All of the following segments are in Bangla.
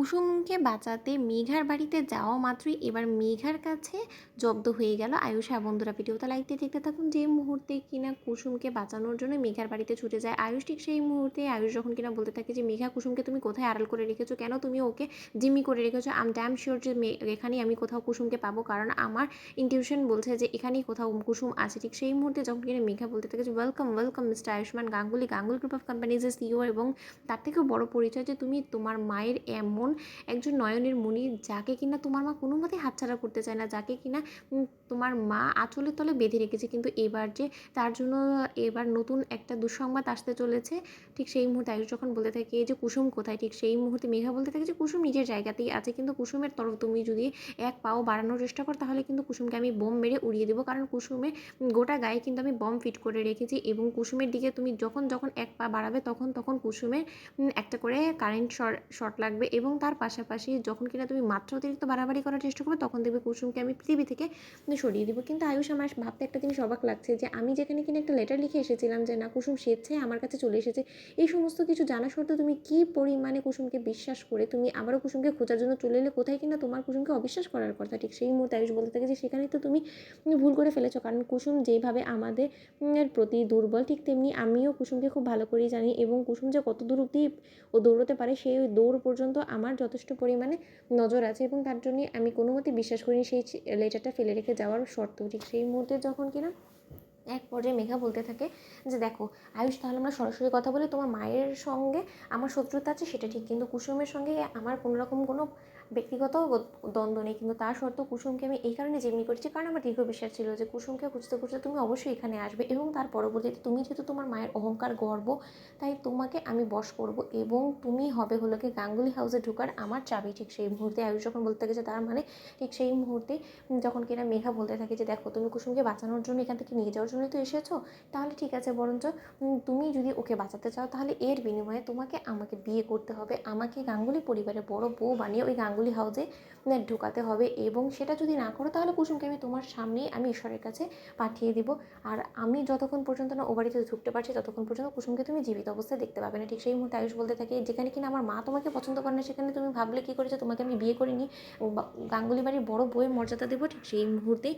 কুসুমকে বাঁচাতে মেঘার বাড়িতে যাওয়া মাত্রই এবার মেঘার কাছে জব্দ হয়ে গেল আয়ুষ। হ্যাঁ বন্ধুরা, ভিডিওটা লাইক দিয়ে দেখতে থাকুন। যে মুহূর্তে কিনা কুসুমকে বাঁচানোর জন্য মেঘার বাড়িতে ছুটে যায় আয়ুষ, ঠিক সেই মুহূর্তে আয়ুষ যখন কিনা বলতে থাকে যে মেঘা, কুসুমকে তুমি কোথায় আড়াল করে রেখেছো, কেন তুমি ওকে জিম্মি করে রেখেছো? আই এম ড্যাম শিওর যে এখানেই আমি কোথাও কুসুমকে পাবো, কারণ আমার ইনটিউশন বলছে যে এখানেই কোথাও কুসুম আছে। ঠিক সেই মুহূর্তে যখন কিনা মেঘা বলতে থাকে যে welcome welcome mister Ayushman Ganguly, Ganguly group of companies এর সিইও, এবং তার থেকেও বড় পরিচয় যে তুমি তোমার মায়ের এমন একজন নয়নের মণি, যাকে কিনা তোমার মা কোনো মতেই হাতছাড়া করতে চায় না, যাকে কিনা তোমার মা আঁচলের তলে বেঁধে রেখেছে, কিন্তু এবার যে তার জন্য এবার নতুন একটা দুঃসংবাদ আসতে চলেছে। ঠিক সেই মুহূর্তে আয়ুষ যখন বলতে থাকে যে কুসুম কোথায়, ঠিক সেই মুহূর্তে মেঘা বলতে থাকে যে কুসুম নিজের জায়গাতেই আছে, কিন্তু কুসুমের তরফ তুমি যদি এক পাও বাড়ানোর চেষ্টা করো তাহলে কিন্তু কুসুমকে আমি বোম মেরে উড়িয়ে দেবো, কারণ কুসুমের গোটা গায়ে কিন্তু আমি বম ফিট করে রেখেছি, এবং কুসুমের দিকে তুমি যখন যখন এক পা বাড়াবে তখন তখন কুসুমের একটা করে কারেন্ট শর্ট লাগবে, এবং তার পাশাপাশি যখন কিনা তুমি মাত্রা অতিরিক্ত বাড়াবাড়ি করার চেষ্টা করবে তখন দেখবে কুসুমকে আমি পৃথিবী থেকে সরিয়ে দিব। কিন্তু আয়ুষ, আমার ভাবতে একটা জিনিস অবাক লাগছে যে আমি যেখানে কিনা একটা লেটার লিখে এসেছিলাম যে না কুসুম স্বেচ্ছায় আমার কাছে চলে এসেছে, এই সমস্ত কিছু জানা সত্ত্বেও তুমি কী পরিমাণে কুসুমকে বিশ্বাস করে তুমি আবারও কুসুমকে খোঁজার জন্য চলে এলে, কোথায় কিনা তোমার কুসুমকে অবিশ্বাস করার কথা। ঠিক সেই মুহূর্তে আয়ুষ বলতে থাকে যে সেখানেই তো তুমি ভুল করে ফেলেছো, কারণ কুসুম যেভাবে আমাদের এর প্রতি দুর্বল, ঠিক তেমনি আমিও কুসুমকে খুব ভালো করেই জানি, এবং কুসুম যে কত দূর অবধি ও দৌড়তে পারে সেই দৌড় পর্যন্ত আমার যথেষ্ট পরিমাণে নজর আছে, এবং তার জন্যই আমি কোনো মতেই বিশ্বাস করিনি সেই লেটারটা ফেলে রেখে যাওয়ার শর্তেও। ঠিক সেই মুহূর্তে যখন কিনা এক পর্যায়ে মেঘা বলতে থাকে যে দেখো আয়ুষ, তাহলে আমরা সরাসরি কথা বলি, তোমার মায়ের সঙ্গে আমার শত্রুতা আছে সেটা ঠিক, কিন্তু কুসুমের সঙ্গে আমার কোনো রকম কোনো ব্যক্তিগত দ্বন্দ্ব নেই, কিন্তু তার সত্ত্বেও কুসুমকে আমি এই কারণে জিম্মি করেছি কারণ আমার দীর্ঘ বিশ্বাস ছিল যে কুসুমকে খুঁজতে খুঁজতে তুমি অবশ্যই এখানে আসবে, এবং তার পরবর্তীতে তুমি যেহেতু তোমার মায়ের অহংকার গর্ব, তাই তোমাকে আমি বশ করব, এবং তুমি হবে হলো কি গাঙ্গুলি হাউসে ঢোকার আমার চাবি। ঠিক সেই মুহূর্তে আয়ুষ যখন বলতে গেছে তার মানে ঠিক সেই মুহূর্তে যখন কিনা মেঘা বলতে থাকে যে দেখো তুমি কুসুমকে বাঁচানোর জন্য এখান থেকে নিয়ে যাওয়ার জন্যই তো এসেছো, তাহলে ঠিক আছে, বরঞ্চ তুমি যদি ওকে বাঁচাতে চাও তাহলে এর বিনিময়ে তোমাকে আমাকে বিয়ে করতে হবে, আমাকে গাঙ্গুলি পরিবারের বড় বউ বানিয়ে ওই গাঙ্গুলি হাউসে ঢোকাতে হবে, এবং সেটা যদি না করো তাহলে কুসুমকে আমি তোমার সামনেই আমি ঈশ্বরের কাছে পাঠিয়ে দিব, আর আমি যতক্ষণ পর্যন্ত না ও বাড়িতে ঢুকতে পারছি ততক্ষণ পর্যন্ত কুসুমকে তুমি জীবিত অবস্থায় দেখতে পাবে না। ঠিক সেই মুহূর্তে আয়ুষ বলতে থাকে যেখানে কিনা আমার মা তোমাকে পছন্দ করে না সেখানে তুমি ভাবলে কী করেছো তোমাকে আমি বিয়ে করিনি, গাঙ্গুলি বাড়ির বড় বউয়ের মর্যাদা দেবো। ঠিক সেই মুহূর্তেই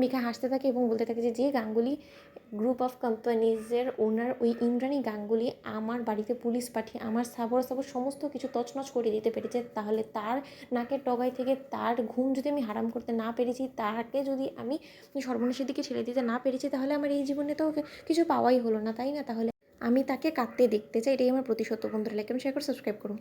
মেঘা হাসতে থাকে এবং বলতে থাকে যে যে গাঙ্গুলি গ্রুপ অফ কোম্পানিজের ওনার ওই ইন্দ্রাণী গাঙ্গুলি আমার বাড়িতে পুলিশ পাঠিয়ে আমার সাবর সমস্ত কিছু তছনছ করে দিতে পেরেছে, তাহলে তার নাকের ডগায় থেকে তার ঘুম যদি আমি হারাম করতে না পেরেছি, তাকে যদি আমি সর্বনাশের দিকে ঠেলে দিতে না পেরেছি, তাহলে আমার এই জীবনে তো কিছু পাওয়াই হলো না, তাই না? তাহলে আমি তাকে কাঁদতে দেখতে চাই, এটাই আমার প্রতিশোধ। বন্ধুরা লাইক এবং শেয়ার করে সাবস্ক্রাইব করুন।